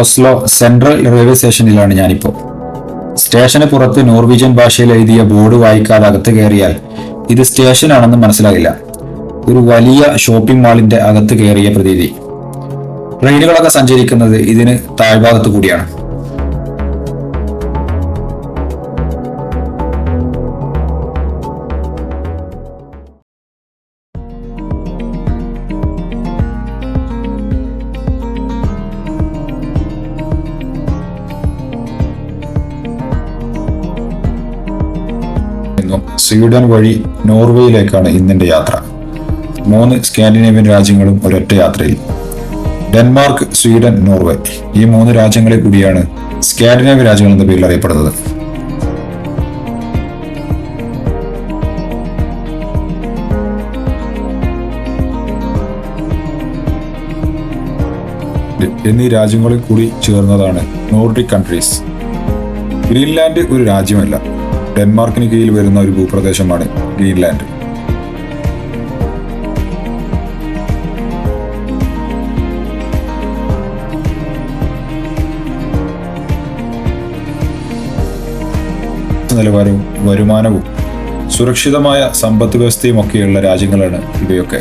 Oslo central railway സ്റ്റേഷനിലാണ് ഞാനിപ്പോൾ. സ്റ്റേഷന് പുറത്ത് നോർവീജിയൻ ഭാഷയിൽ എഴുതിയ ബോർഡ് വായിക്കാതെ അകത്ത് കയറിയാൽ ഇത് സ്റ്റേഷനാണെന്ന് മനസ്സിലാകില്ല. ഒരു വലിയ ഷോപ്പിംഗ് മാളിന്റെ അകത്ത് കയറിയ പ്രതീതി. ട്രെയിനുകളൊക്കെ സഞ്ചരിക്കുന്നത് ഇതിന് താഴ്ഭാഗത്ത് കൂടിയാണ്. സ്വീഡൻ വഴി നോർവേയിലേക്കാണ് ഇന്നിന്റെ യാത്ര. 3 സ്കാൻഡിനേവിയൻ രാജ്യങ്ങളും ഒരൊറ്റ യാത്രയിൽ. ഡെൻമാർക്ക്, സ്വീഡൻ, നോർവേ ഈ 3 രാജ്യങ്ങളെ കൂടിയാണ് സ്കാൻഡിനേവിയൻ രാജ്യങ്ങൾ എന്ന പേരിൽ അറിയപ്പെടുന്നത്. എന്നീ രാജ്യങ്ങളിൽ കൂടി ചേർന്നതാണ് നോർഡിക് കൺട്രീസ്. ഗ്രീൻലാൻഡ് ഒരു രാജ്യമല്ല, ഡെൻമാർക്കിന് കീഴിൽ വരുന്ന ഒരു ഭൂപ്രദേശമാണ് ഗ്രീൻലാൻഡ്. നിലവാരവും വരുമാനവും സുരക്ഷിതമായ സമ്പദ് വ്യവസ്ഥയും ഒക്കെയുള്ള രാജ്യങ്ങളാണ് ഇവയൊക്കെ.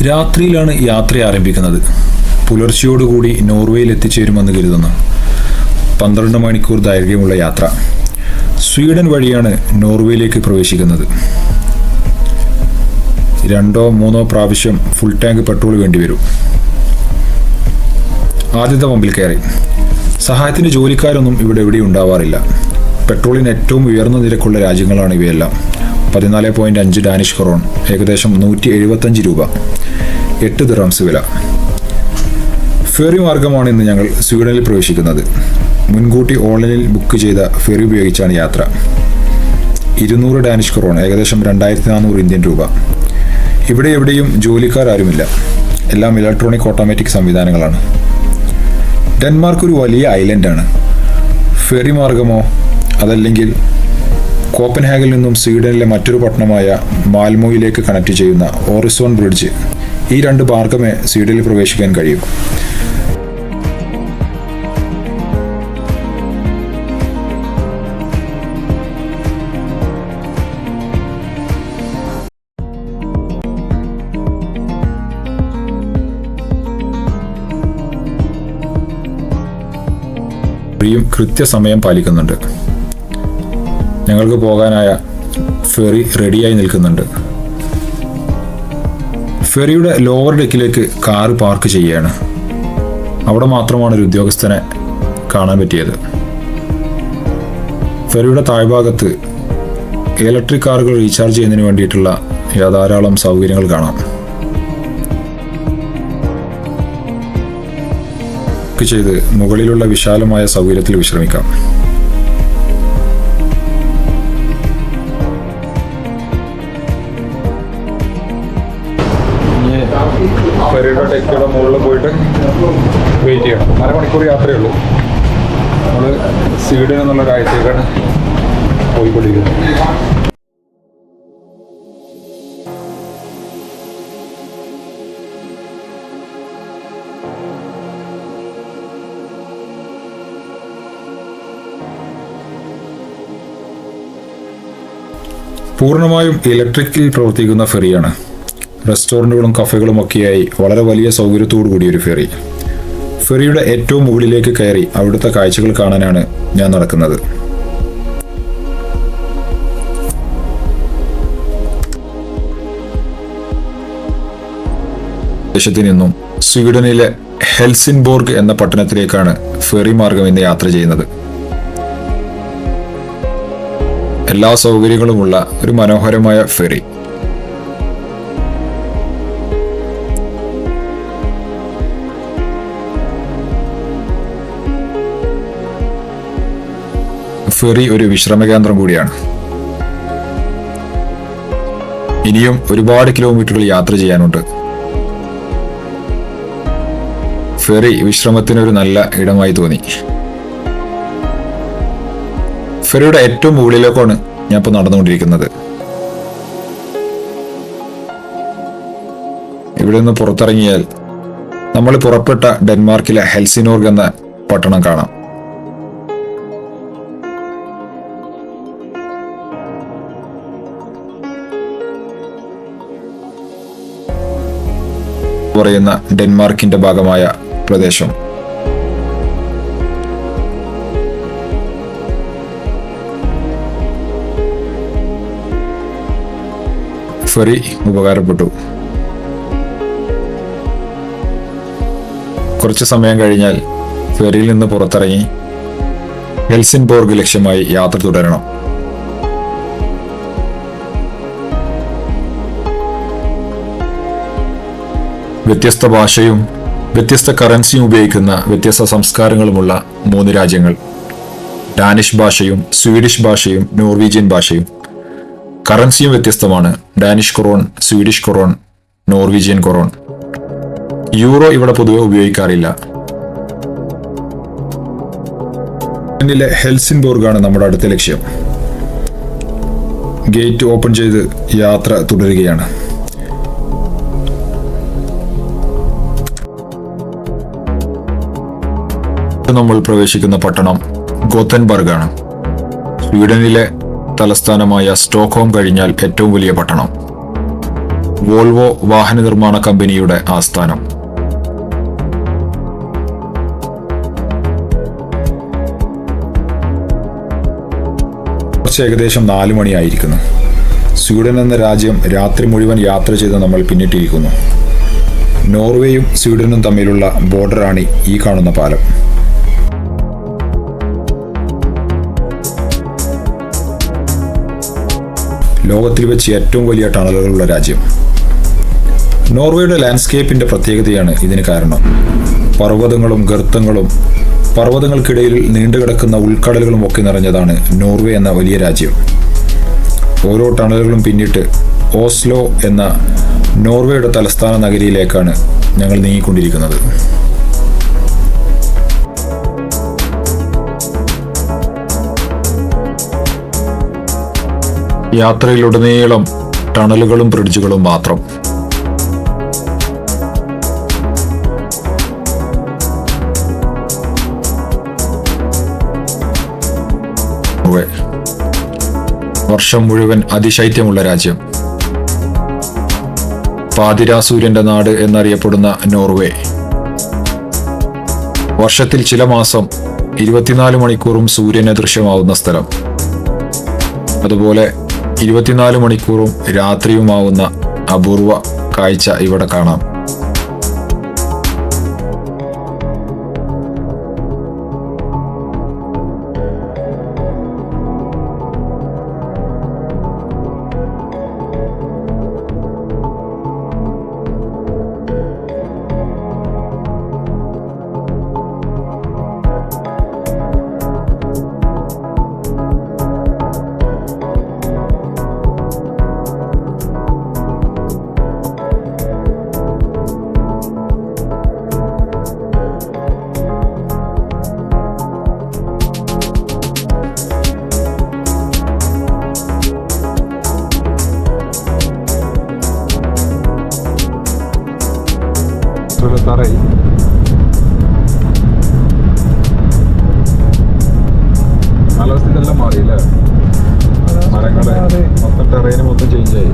രാത്രിയിലാണ് യാത്ര ആരംഭിക്കുന്നത്. പുലർച്ചയോടുകൂടി നോർവേയിൽ എത്തിച്ചേരുമെന്ന് കരുതുന്നു. 12 മണിക്കൂർ ദൈർഘ്യമുള്ള യാത്ര. സ്വീഡൻ വഴിയാണ് നോർവേയിലേക്ക് പ്രവേശിക്കുന്നത്. 2-3 പ്രാവശ്യം ഫുൾ ടാങ്ക് പെട്രോൾ വേണ്ടിവരും. ആദ്യത്തെ പമ്പിൽ കയറി. സഹായത്തിന് ജോലിക്കാരൊന്നും ഇവിടെ എവിടെയും ഉണ്ടാവാറില്ല. പെട്രോളിന് ഏറ്റവും ഉയർന്ന നിരക്കുള്ള രാജ്യങ്ങളാണ് ഇവയെല്ലാം. 14.5 ഡാനിഷ് ക്രോൺ, ഏകദേശം 175 രൂപ, 8 ദിർഹംസ് വില. ഫെറി മാർഗമാണ് ഇന്ന് ഞങ്ങൾ സ്വീഡനിൽ പ്രവേശിക്കുന്നത്. മുൻകൂട്ടി ഓൺലൈനിൽ ബുക്ക് ചെയ്ത ഫെറി ഉപയോഗിച്ചാണ് യാത്ര. 200 ഡാനിഷ് ക്രോൺ, ഏകദേശം 2400 ഇന്ത്യൻ രൂപ. ഇവിടെ എവിടെയും ജോലിക്കാരാരുമില്ല. എല്ലാം ഇലക്ട്രോണിക് ഓട്ടോമാറ്റിക് സംവിധാനങ്ങളാണ്. ഡെൻമാർക്ക് ഒരു വലിയ ഐലൻഡാണ്. ഫെറി മാർഗമോ അതല്ലെങ്കിൽ കോപ്പൻഹാഗനിൽ നിന്നും സ്വീഡനിലെ മറ്റൊരു പട്ടണമായ മാൽമോയിലേക്ക് കണക്ട് ചെയ്യുന്ന ഓറിസോൺ ബ്രിഡ്ജ്, ഈ 2 മാർഗമേ സ്വീഡനിൽ പ്രവേശിക്കാൻ കഴിയും. കൃത്യസമയം പാലിക്കുന്നുണ്ട്. ഞങ്ങൾക്ക് പോകാനായ ഫെറി റെഡിയായി നിൽക്കുന്നുണ്ട്. ഫെറിയുടെ ലോവർ ഡെക്കിലേക്ക് കാറ് പാർക്ക് ചെയ്യുകയാണ്. അവിടെ മാത്രമാണ് ഒരു ഉദ്യോഗസ്ഥനെ കാണാൻ പറ്റിയത്. ഫെറിയുടെ താഴ്ഭാഗത്ത് ഇലക്ട്രിക് കാറുകൾ റീചാർജ് ചെയ്യുന്നതിന് വേണ്ടിയിട്ടുള്ള ധാരാളം സൗകര്യങ്ങൾ കാണാം. ചെയ്ത് മുകളിലുള്ള വിശാലമായ സൗകര്യത്തിൽ വിശ്രമിക്കാം. ഫെറിയുടെ ഡെക്കിയുടെ മുകളിൽ പോയിട്ട് വെയിറ്റ് ചെയ്യണം. 1/2 മണിക്കൂർ യാത്രയേ ഉള്ളൂ. നമ്മൾ സ്വീഡൻ എന്നുള്ള രാജ്യത്തേക്കാണ് പോയിക്കൊണ്ടിരിക്കുന്നത്. പൂർണ്ണമായും ഇലക്ട്രിക്കിൽ പ്രവർത്തിക്കുന്ന ഫെറിയാണ്. റെസ്റ്റോറൻറ്റുകളും കഫേകളും ഒക്കെയായി വളരെ വലിയ സൗകര്യത്തോടു കൂടിയൊരു ഫെറി. ഫെറിയുടെ ഏറ്റവും മുകളിലേക്ക് കയറി അവിടുത്തെ കാഴ്ചകൾ കാണാനാണ് ഞാൻ നടക്കുന്നത്. ദേശത്തു നിന്നും സ്വീഡനിലെ ഹെൽസിൻബോർഗ് എന്ന പട്ടണത്തിലേക്കാണ് ഫെറി മാർഗം ഇന്ന് യാത്ര ചെയ്യുന്നത്. എല്ലാ സൗകര്യങ്ങളുമുള്ള ഒരു മനോഹരമായ ഫെറി. ഫെറി ഒരു വിശ്രമ കേന്ദ്രം കൂടിയാണ്. ഇനിയും ഒരുപാട് കിലോമീറ്ററുകൾ യാത്ര ചെയ്യാനുണ്ട്. ഫെറി വിശ്രമത്തിനൊരു നല്ല ഇടമായി തോന്നി. ഫെറിയുടെ ഏറ്റവും മുകളിലേക്കാണ് ഞാൻ ഇപ്പോൾ നടന്നുകൊണ്ടിരിക്കുന്നത്. ഇവിടെ നിന്ന് പുറത്തിറങ്ങിയാൽ നമ്മൾ പുറപ്പെട്ട ഡെൻമാർക്കിലെ ഹെൽസിനോർഗ് എന്ന പട്ടണം കാണാം. പറയുന്ന ഡെൻമാർക്കിന്റെ ഭാഗമായ പ്രദേശം. ഫെറി ഉപകാരപ്പെട്ടു. കുറച്ച് സമയം കഴിഞ്ഞാൽ ഫെറിയിൽ നിന്ന് പുറത്തിറങ്ങി ഹെൽസിൻബോർഗ് ലക്ഷ്യമായി യാത്ര തുടരണം. വ്യത്യസ്ത ഭാഷയും വ്യത്യസ്ത കറൻസിയും ഉപയോഗിക്കുന്ന വ്യത്യസ്ത സംസ്കാരങ്ങളുമുള്ള 3 രാജ്യങ്ങൾ. ഡാനിഷ് ഭാഷയും സ്വീഡിഷ് ഭാഷയും നോർവീജിയൻ ഭാഷയും. കറൻസിയും വ്യത്യസ്തമാണ്. Danish krone, Swedish krone, Norwegian krone. Euro ഇവിടെ പൊതുവെ ഉപയോഗിക്കാറില്ല. എന്നിലെ ഹെൽസിൻബോർഗാണ് നമ്മുടെ അടുത്ത ലക്ഷ്യം. ഗേറ്റ് ഓപ്പൺ ചെയ്ത് യാത്ര തുടരുകയാണ്. നമ്മൾ പ്രവേശിക്കുന്ന പട്ടണം ഗോത്തൻബർഗ് ആണ്. സ്വീഡനിലെ തലസ്ഥാനമായ സ്റ്റോക്ക്ഹോം കഴിഞ്ഞാൽ ഏറ്റവും വലിയ പട്ടണം. വോൾവോ വാഹന നിർമ്മാണ കമ്പനിയുടെ ആസ്ഥാനം. ഏകദേശം 4 മണിയായിരിക്കുന്നു. സ്വീഡൻ എന്ന രാജ്യം രാത്രി മുഴുവൻ യാത്ര ചെയ്ത് നമ്മൾ പിന്നിട്ടിരിക്കുന്നു. നോർവേയും സ്വീഡനും തമ്മിലുള്ള ബോർഡറാണ് ഈ കാണുന്ന പാലം. ലോകത്തിൽ വെച്ച് ഏറ്റവും വലിയ ടണലുകളുള്ള രാജ്യം. നോർവേയുടെ ലാൻഡ്സ്കേപ്പിന്റെ പ്രത്യേകതയാണ് ഇതിന് കാരണം. പർവ്വതങ്ങളും ഗർത്തങ്ങളും പർവ്വതങ്ങൾക്കിടയിൽ നീണ്ടുകിടക്കുന്ന ഉൾക്കടലുകളും ഒക്കെ നിറഞ്ഞതാണ് നോർവേ എന്ന വലിയ രാജ്യം. ഓരോ ടണലുകളും പിന്നിട്ട് ഓസ്ലോ എന്ന നോർവേയുടെ തലസ്ഥാന നഗരിയിലേക്കാണ് ഞങ്ങൾ നീങ്ങിക്കൊണ്ടിരിക്കുന്നത്. യാത്രയിലുടനീളം ടണലുകളും ബ്രിഡ്ജുകളും മാത്രം. വർഷം മുഴുവൻ അതിശൈത്യമുള്ള രാജ്യം. പാതിരാസൂര്യന്റെ നാട് എന്നറിയപ്പെടുന്ന നോർവേ. വർഷത്തിൽ ചില മാസം 24 മണിക്കൂറും സൂര്യന് ദൃശ്യമാവുന്ന സ്ഥലം. അതുപോലെ 24 മണിക്കൂറും രാത്രിയുമാവുന്ന അപൂർവ കാഴ്ച ഇവിടെ കാണാം. കാലാവസ്ഥ ഇതെല്ലാം മാറിയില്ലേ? മരങ്ങള് മൊത്തം ടെറൈന് മൊത്തം ചേഞ്ച് ആയി.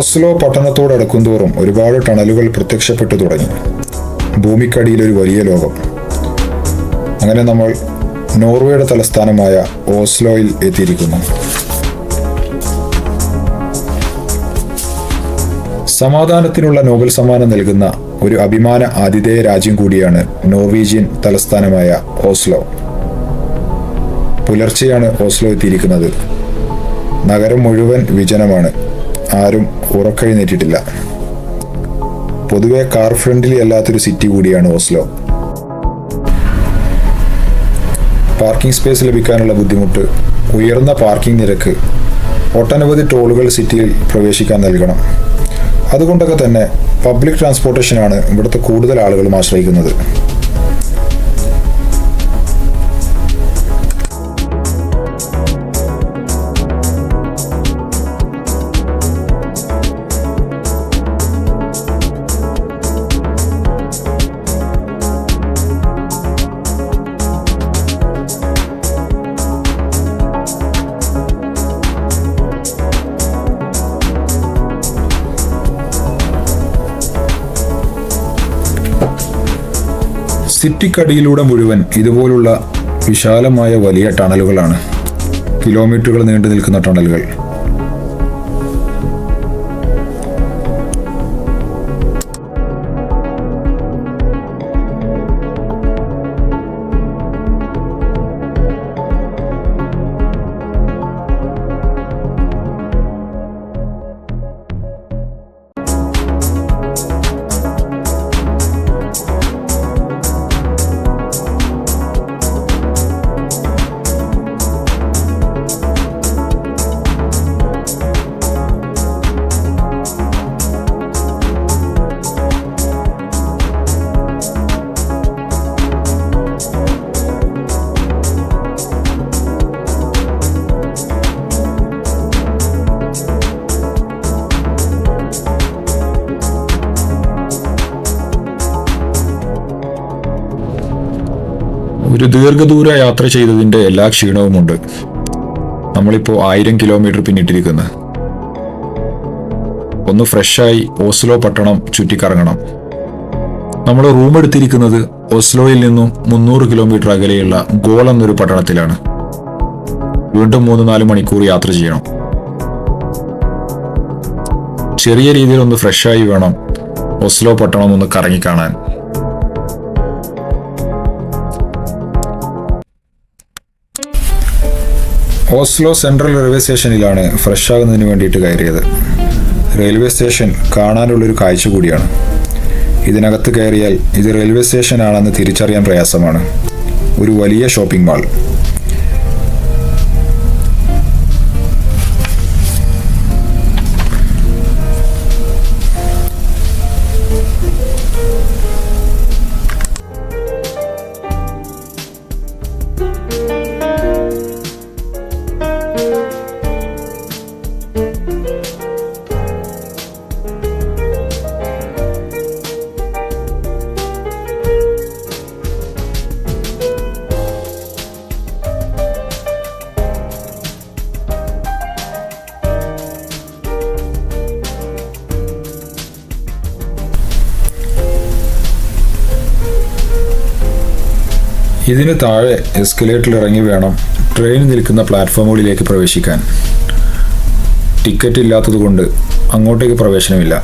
ഓസ്ലോ പട്ടണത്തോടടുക്കും തോറും ഒരുപാട് ടണലുകൾ പ്രത്യക്ഷപ്പെട്ടു തുടങ്ങി. ഭൂമിക്കടിയിൽ ഒരു വലിയ ലോകം. അങ്ങനെ നമ്മൾ നോർവേയുടെ തലസ്ഥാനമായ ഓസ്ലോയിൽ എത്തിയിരിക്കുന്നു. സമാധാനത്തിനുള്ള നോബൽ സമ്മാനം നൽകുന്ന ഒരു അഭിമാന ആതിഥേയ രാജ്യം കൂടിയാണ് നോർവീജിയൻ തലസ്ഥാനമായ ഓസ്ലോ. പുലർച്ചെയാണ് ഓസ്ലോ എത്തിയിരിക്കുന്നത്. നഗരം മുഴുവൻ വിജനമാണ്. ആരും ഉറക്കഴുന്നേറ്റിട്ടില്ല. പൊതുവെ കാർ ഫ്രണ്ട്ലി അല്ലാത്തൊരു സിറ്റി കൂടിയാണ് ഓസ്ലോ. പാർക്കിംഗ് സ്പേസ് ലഭിക്കാനുള്ള ബുദ്ധിമുട്ട്, ഉയർന്ന പാർക്കിംഗ് നിരക്ക്, ഒട്ടനവധി ടോളുകൾ സിറ്റിയിൽ പ്രവേശിക്കാൻ നൽകണം. അതുകൊണ്ടൊക്കെ തന്നെ പബ്ലിക് ട്രാൻസ്പോർട്ടേഷനാണ് ഇവിടുത്തെ കൂടുതൽ ആളുകളും ആശ്രയിക്കുന്നത്. സിറ്റിക്കടിയിലൂടെ മുഴുവൻ ഇതുപോലുള്ള വിശാലമായ വലിയ ടണലുകളാണ്. കിലോമീറ്ററുകൾ നീണ്ടു നിൽക്കുന്ന ടണലുകൾ. ഒരു ദീർഘദൂര യാത്ര ചെയ്തതിൻ്റെ എല്ലാ ക്ഷീണവുമുണ്ട്. നമ്മളിപ്പോൾ 1000 കിലോമീറ്റർ പിന്നിട്ടിരിക്കുന്നു. ഒന്ന് ഫ്രഷായി ഓസ്ലോ പട്ടണം ചുറ്റിക്കറങ്ങണം. നമ്മൾ റൂം എടുത്തിരിക്കുന്നത് ഓസ്ലോയിൽ നിന്നും 300 കിലോമീറ്റർ അകലെയുള്ള ഗോൾ എന്നൊരു പട്ടണത്തിലാണ്. വീണ്ടും 3-4 മണിക്കൂർ യാത്ര ചെയ്യണം. ചെറിയ രീതിയിൽ ഒന്ന് ഫ്രഷായി വേണം ഓസ്ലോ പട്ടണം ഒന്ന് കറങ്ങിക്കാണാൻ. ഓസ്ലോ സെൻട്രൽ റെയിൽവേ സ്റ്റേഷനിലാണ് ഫ്രഷ് ആകുന്നതിന് വേണ്ടിയിട്ട് കയറിയത്. റെയിൽവേ സ്റ്റേഷൻ കാണാനുള്ളൊരു കാഴ്ച കൂടിയാണ്. ഇതിനകത്ത് കയറിയാൽ ഇത് റെയിൽവേ സ്റ്റേഷനാണെന്ന് തിരിച്ചറിയാൻ പ്രയാസമാണ്. ഒരു വലിയ ഷോപ്പിംഗ് മാൾ. ഇതിന് താഴെ എസ്കലേറ്ററിൽ ഇറങ്ങി വേണം ട്രെയിൻ നിൽക്കുന്ന പ്ലാറ്റ്ഫോമുകളിലേക്ക് പ്രവേശിക്കാൻ. ടിക്കറ്റ് ഇല്ലാത്തതുകൊണ്ട് അങ്ങോട്ടേക്ക് പ്രവേശനമില്ല.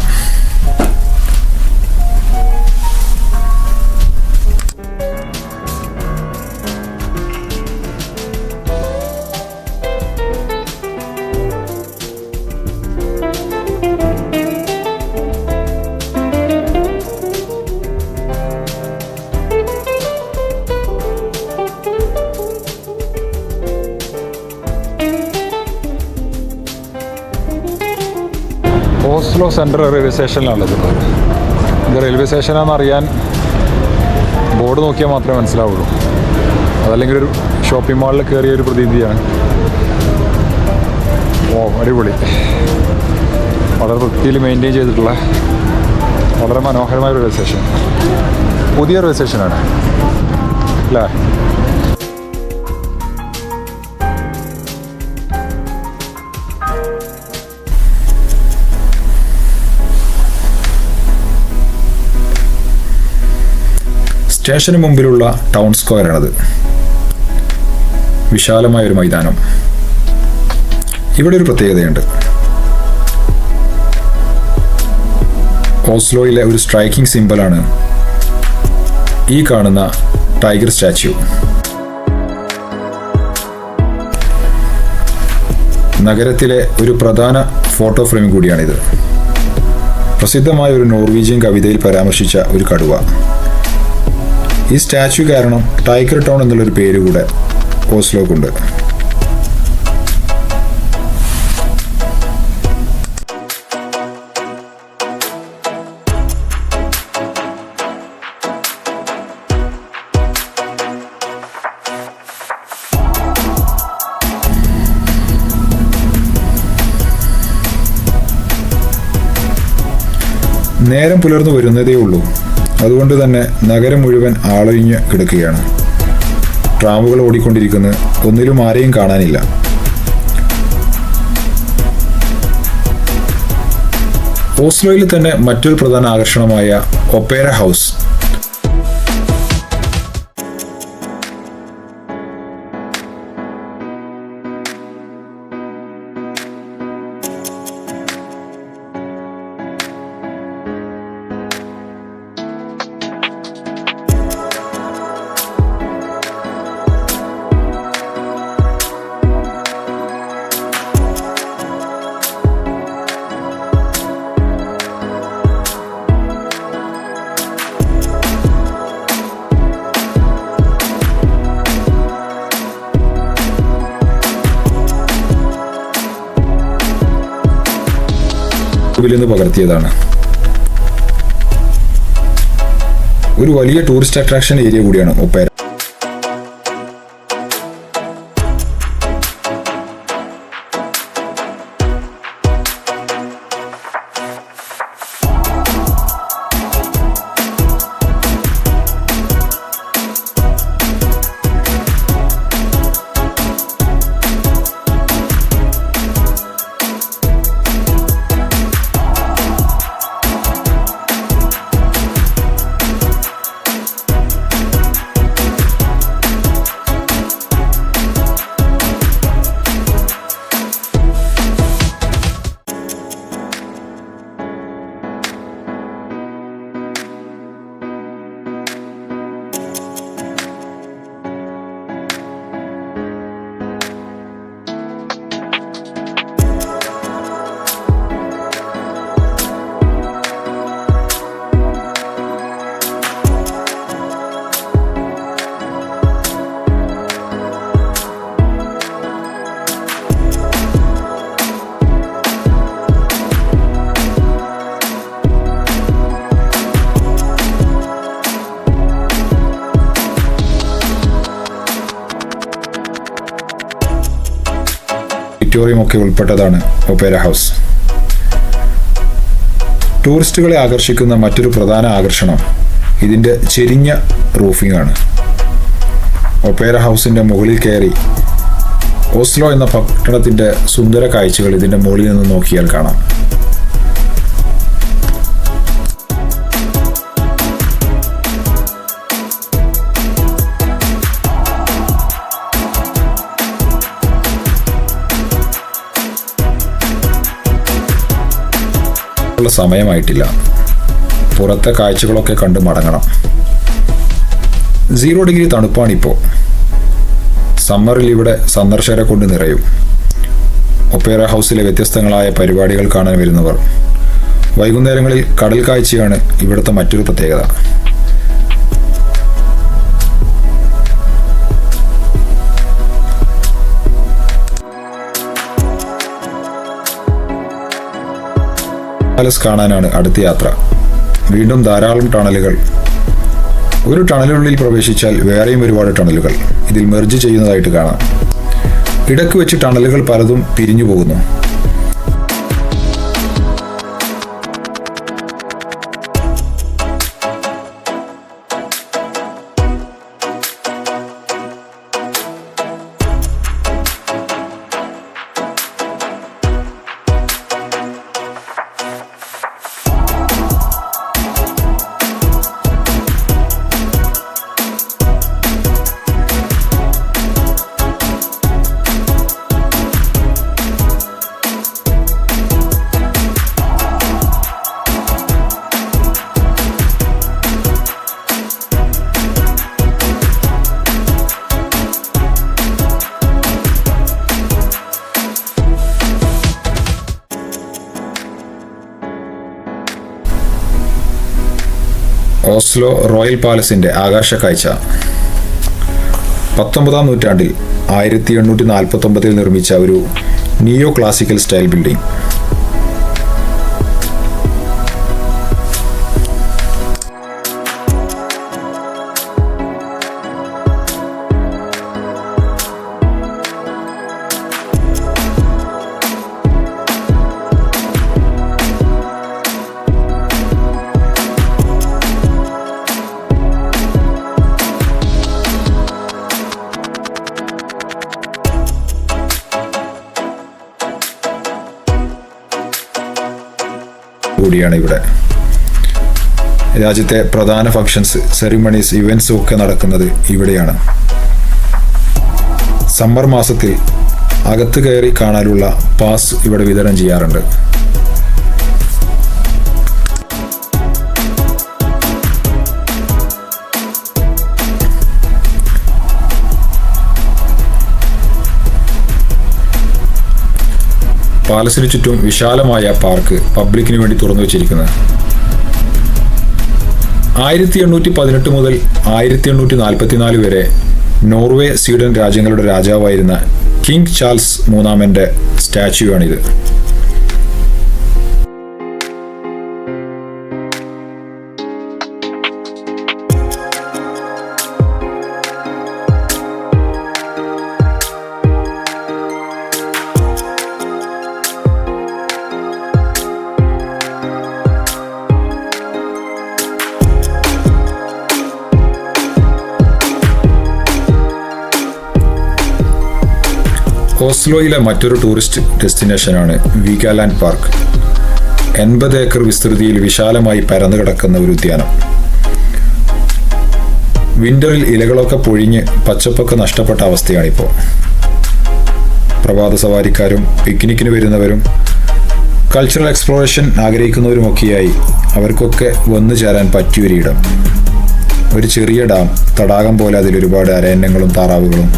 ഓസ്ലോ സെൻട്രൽ റെയിൽവേ സ്റ്റേഷനിലാണുള്ളത്. ഇത് റെയിൽവേ സ്റ്റേഷനാണെന്ന് അറിയാൻ ബോർഡ് നോക്കിയാൽ മാത്രമേ മനസ്സിലാവുള്ളൂ. അതല്ലെങ്കിൽ ഒരു ഷോപ്പിംഗ് മാളിൽ കയറിയ ഒരു പ്രതീതിയാണ്. ഓ, അടിപൊളി. വളരെ വൃത്തിയിൽ മെയിൻറ്റെയിൻ ചെയ്തിട്ടുള്ള വളരെ മനോഹരമായ റെയിൽവേ സ്റ്റേഷൻ. പുതിയ റെയിൽവേ സ്റ്റേഷനാണ് അല്ലേ? സ്റ്റേഷന് മുമ്പിലുള്ള ടൗൺ സ്ക്വയറാണത്. വിശാലമായൊരു മൈതാനം. ഇവിടെ ഒരു പ്രത്യേകതയുണ്ട്. ഓസ്ലോയിലെ ഒരു സ്ട്രൈക്കിംഗ് സിംബലാണ് ഈ കാണുന്ന ടൈഗർ സ്റ്റാച്യു. നഗരത്തിലെ ഒരു പ്രധാന ഫോട്ടോ ഫ്രെയിം കൂടിയാണിത്. പ്രസിദ്ധമായ ഒരു നോർവീജിയൻ കവിതയിൽ പരാമർശിച്ച ഒരു കടുവ. ഈ സ്റ്റാച്യു കാരണം ടൈഗർ ടൗൺ എന്നുള്ളൊരു പേര് കൂടെ ഓസ്ലോക്കുണ്ട്. നേരം പുലർന്നു വരുന്നതേ ഉള്ളൂ. അതുകൊണ്ട് തന്നെ നഗരം മുഴുവൻ ആളൊഴിഞ്ഞ് കിടക്കുകയാണ്. ട്രാമുകൾ ഓടിക്കൊണ്ടിരിക്കുന്നു. ഒന്നിലും ആരെയും കാണാനില്ല. ഓസ്ലോയിൽ തന്നെ മറ്റൊരു പ്രധാന ആകർഷണമായ ഒപ്പേര ഹൗസ്. നിന്ന് പകർത്തിയതാണ്. ഒരു വലിയ ടൂറിസ്റ്റ് അട്രാക്ഷൻ ഏരിയ കൂടിയാണ് ഒപ്പേര. ഓഡിറ്റോറിയം ഒക്കെ ഉൾപ്പെട്ടതാണ് ഒപ്പേര ഹൗസ്. ടൂറിസ്റ്റുകളെ ആകർഷിക്കുന്ന മറ്റൊരു പ്രധാന ആകർഷണം ഇതിൻ്റെ ചെരിഞ്ഞ റൂഫിംഗ് ആണ്. ഒപ്പേര ഹൗസിൻ്റെ മുകളിൽ കയറി ഓസ്ലോ എന്ന പട്ടണത്തിൻ്റെ സുന്ദര കാഴ്ചകൾ ഇതിൻ്റെ മുകളിൽ നിന്ന് നോക്കിയാൽ കാണാം. സമയമായിട്ടില്ല. പുറത്തെ കാഴ്ചകളൊക്കെ കണ്ട് മടങ്ങണം. 0 ഡിഗ്രി തണുപ്പാണിപ്പോൾ. സമ്മറിൽ ഇവിടെ സന്ദർശകരെ കൊണ്ട് നിറയും. ഒപ്പേര ഹൗസിലെ വ്യത്യസ്തങ്ങളായ പരിപാടികൾ കാണാൻ വരുന്നവർ. വൈകുന്നേരങ്ങളിൽ കടൽ കാഴ്ചയാണ് ഇവിടുത്തെ മറ്റൊരു പ്രത്യേകത. പാലസ് കാണാനാണ് അടുത്ത യാത്ര. വീണ്ടും ധാരാളം ടണലുകൾ. ഒരു ടണലിനുള്ളിൽ പ്രവേശിച്ചാൽ വേറെയും ഒരുപാട് ടണലുകൾ ഇതിൽ മെർജ് ചെയ്യുന്നതായിട്ട് കാണാം. ഇടയ്ക്ക് വെച്ച് ടണലുകൾ പലതും പിരിഞ്ഞു പോകുന്നു. Oslo royal പാലസിൻ്റെ ആകാശക്കാഴ്ച. 19-ാം നൂറ്റാണ്ടിൽ 1849 നിർമ്മിച്ച ഒരു നിയോ ക്ലാസിക്കൽ സ്റ്റൈൽ ബിൽഡിംഗ്. കൂടിയാണ് ഇവിടെ. രാജ്യത്തെ പ്രധാന ഫംഗ്ഷൻസ്, സെറിമണീസ്, ഇവന്റ്സും ഒക്കെ നടക്കുന്നത് ഇവിടെയാണ്. സമ്മർ മാസത്തിൽ അകത്ത് കയറി കാണാനുള്ള പാസ് ഇവിടെ വിതരണം ചെയ്യാറുണ്ട്. പാലസിന് ചുറ്റും വിശാലമായ പാർക്ക് പബ്ലിക്കിന് വേണ്ടി തുറന്നു വച്ചിരിക്കുന്നത്. 1818 മുതൽ 1844 വരെ നോർവേ, സ്വീഡൻ രാജ്യങ്ങളുടെ രാജാവായിരുന്ന കിങ് ചാൾസ് മൂന്നാമന്റെ സ്റ്റാച്യുവാണിത്. ഓസ്ലോയിലെ മറ്റൊരു ടൂറിസ്റ്റ് ഡെസ്റ്റിനേഷനാണ് വീഗാലാൻഡ് പാർക്ക്. 80 ഏക്കർ വിസ്തൃതിയിൽ വിശാലമായി പരന്നു കിടക്കുന്ന ഒരു ഉദ്യാനം. വിന്ററിൽ ഇലകളൊക്കെ പൊഴിഞ്ഞ് പച്ചപ്പൊക്കെ നഷ്ടപ്പെട്ട അവസ്ഥയാണിപ്പോൾ. പ്രഭാത സവാരിക്കാരും പിക്നിക്കിന് വരുന്നവരും കൾച്ചറൽ എക്സ്പ്ലോറേഷൻ ആഗ്രഹിക്കുന്നവരുമൊക്കെയായി അവർക്കൊക്കെ വന്നു ചേരാൻ പറ്റിയൊരിടം. ഒരു ചെറിയ ഡാം, തടാകം പോലെ അതിൽ ഒരുപാട് അരയന്നങ്ങളും താറാവുകളും.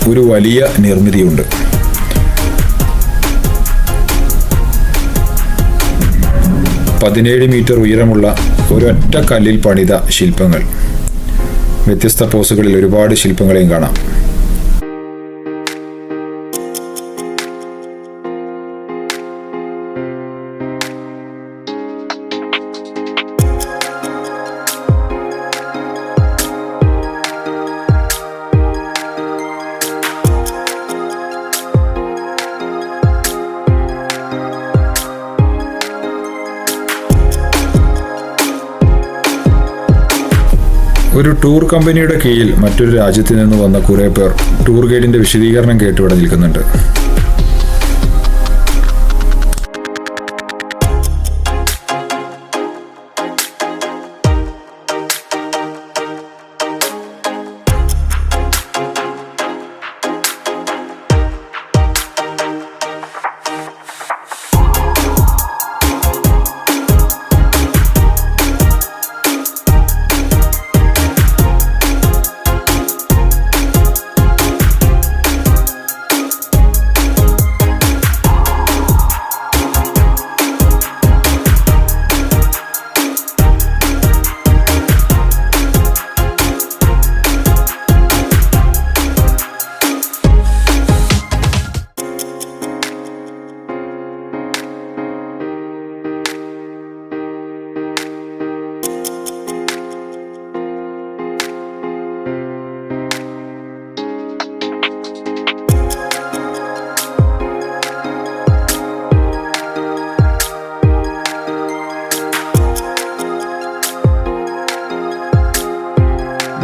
ഒരു വലിയ നിർമ്മിതിയുണ്ട്. പതിനേഴ് മീറ്റർ ഉയരമുള്ള ഒരൊറ്റ കല്ലിൽ പണിത ശില്പങ്ങൾ. വ്യത്യസ്ത പോസുകളിൽ ഒരുപാട് ശില്പങ്ങളെയും കാണാം. ഒരു ടൂർ കമ്പനിയുടെ കീഴിൽ മറ്റൊരു രാജ്യത്ത് നിന്ന് വന്ന കുറേ പേർ ടൂർ ഗൈഡിന്റെ വിശദീകരണം കേട്ട് ഇവിടെ നിൽക്കുന്നുണ്ട്.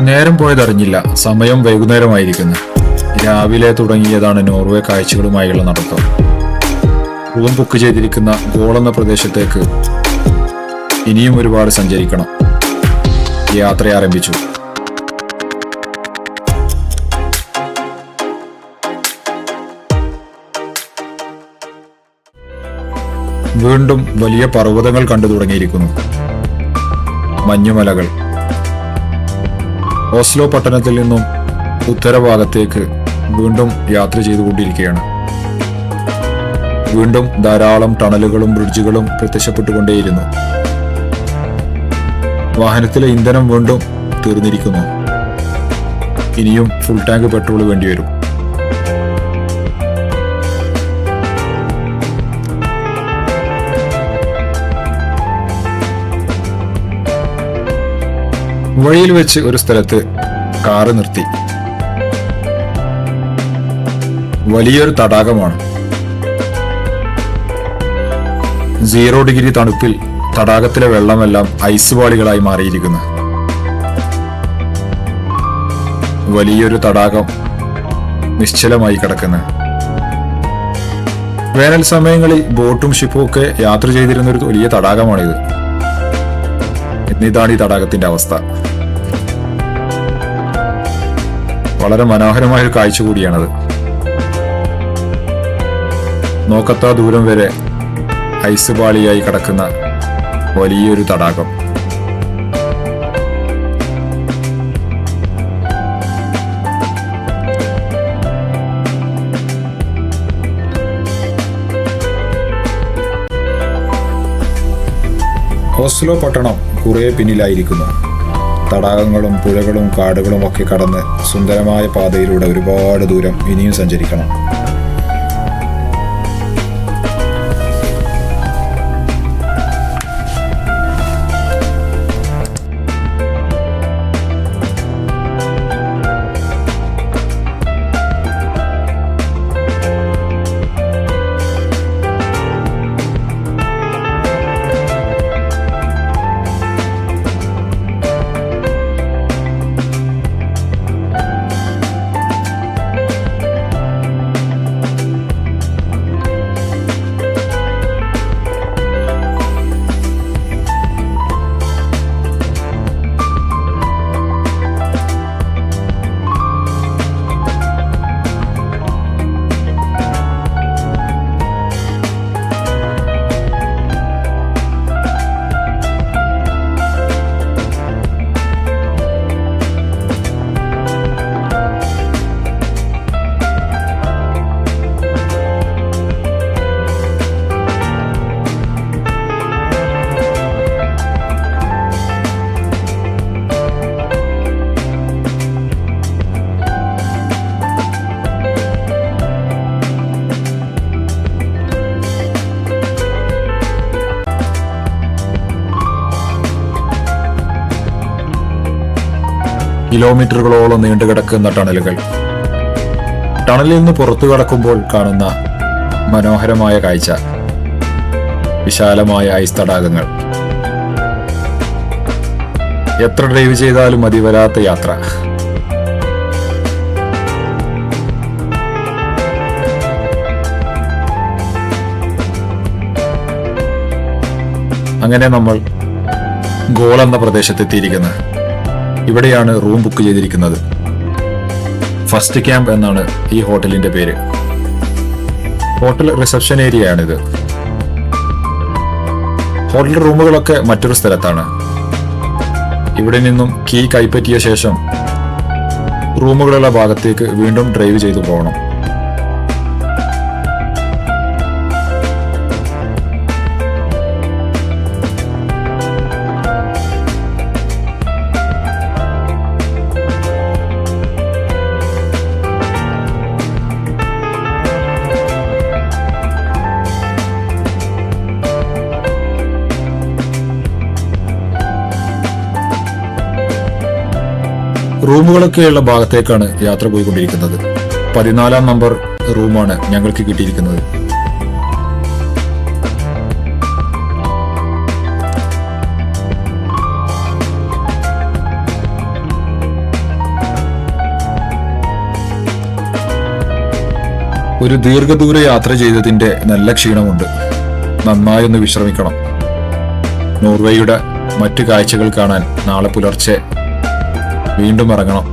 നേരം പോയതറിഞ്ഞില്ല. സമയം വൈകുന്നേരമായിരിക്കുന്നു. രാവിലെ തുടങ്ങിയതാണ് നോർവേ കാഴ്ചകളുമായുള്ള നടത്തം. റൂം ബുക്ക് ചെയ്തിരിക്കുന്ന ഗോൾ എന്ന പ്രദേശത്തേക്ക് ഇനിയും ഒരുപാട് സഞ്ചരിക്കണം. യാത്ര ആരംഭിച്ചു. വീണ്ടും വലിയ പർവ്വതങ്ങൾ കണ്ടു തുടങ്ങിയിരിക്കുന്നു. മഞ്ഞുമലകൾ. ഓസ്ലോ പട്ടണത്തിൽ നിന്നും ഉത്തരഭാഗത്തേക്ക് വീണ്ടും യാത്ര ചെയ്തുകൊണ്ടിരിക്കുകയാണ്. വീണ്ടും ധാരാളം ടണലുകളും ബ്രിഡ്ജുകളും പ്രത്യക്ഷപ്പെട്ടുകൊണ്ടേയിരുന്നു. വാഹനത്തിലെ ഇന്ധനം വീണ്ടും തീർന്നിരിക്കുന്നു. ഇനിയും ഫുൾ ടാങ്ക് പെട്രോൾ വേണ്ടിവരും. വഴിയിൽ വെച്ച് ഒരു സ്ഥലത്ത് കാറ് നിർത്തി. വലിയൊരു തടാകമാണ്. 0 ഡിഗ്രി തണുപ്പിൽ തടാകത്തിലെ വെള്ളമെല്ലാം ഐസ് പാളികളായി മാറിയിരിക്കുന്നു. വലിയൊരു തടാകം നിശ്ചലമായി കിടക്കുന്നു. വേനൽ സമയങ്ങളിൽ ബോട്ടും ഷിപ്പും ഒക്കെ യാത്ര ചെയ്തിരുന്ന ഒരു വലിയ തടാകമാണിത്. ഇതാണ് ഈ തടാകത്തിന്റെ അവസ്ഥ. വളരെ മനോഹരമായ ഒരു കാഴ്ച കൂടിയാണത്. നോക്കത്താ ദൂരം വരെ ഐസ് പാളിയായി കിടക്കുന്ന വലിയൊരു തടാകം. ഓസ്ലോ പട്ടണം കുറെ പിന്നിലായിരിക്കുന്നു. തടാകങ്ങളും പുഴകളും കാടുകളും ഒക്കെ കടന്ന് സുന്ദരമായ പാതയിലൂടെ ഒരുപാട് ദൂരം ഇനിയും സഞ്ചരിക്കണം. കിലോമീറ്ററുകളോളം നീണ്ടുകിടക്കുന്ന ടണലുകൾ. ടണലിൽ നിന്ന് പുറത്തു കടക്കുമ്പോൾ കാണുന്ന മനോഹരമായ കാഴ്ച വിശാലമായ ഐസ് തടാകങ്ങൾ. എത്ര ഡ്രൈവ് ചെയ്താലും മതി വരാത്ത യാത്ര. അങ്ങനെ നമ്മൾ ഗോൾ എന്ന പ്രദേശത്തെത്തിയിരിക്കുന്നത്. ഇവിടെയാണ് റൂം ബുക്ക് ചെയ്തിരിക്കുന്നത്. ഫസ്റ്റ് ക്യാമ്പ് എന്നാണ് ഈ ഹോട്ടലിന്റെ പേര്. ഹോട്ടൽ റിസപ്ഷൻ ഏരിയയാണിത്. ഹോട്ടൽ റൂമുകളൊക്കെ മറ്റൊരു സ്ഥലത്താണ്. ഇവിടെ നിന്നും കീ കൈപ്പറ്റിയ ശേഷം റൂമുകളുള്ള ഭാഗത്തേക്ക് വീണ്ടും ഡ്രൈവ് ചെയ്തു പോകണം. റൂമുകളൊക്കെയുള്ള ഭാഗത്തേക്കാണ് യാത്ര പോയിക്കൊണ്ടിരിക്കുന്നത്. 14 നമ്പർ റൂമാണ് ഞങ്ങൾക്ക് കിട്ടിയിരിക്കുന്നത്. ഒരു ദീർഘദൂര യാത്ര ചെയ്തതിന്റെ നല്ല ക്ഷീണമുണ്ട്. നന്നായൊന്ന് വിശ്രമിക്കണം. നോർവേയുടെ മറ്റു കാഴ്ചകൾ കാണാൻ നാളെ പുലർച്ചെ വീണ്ടും ഇറങ്ങണം.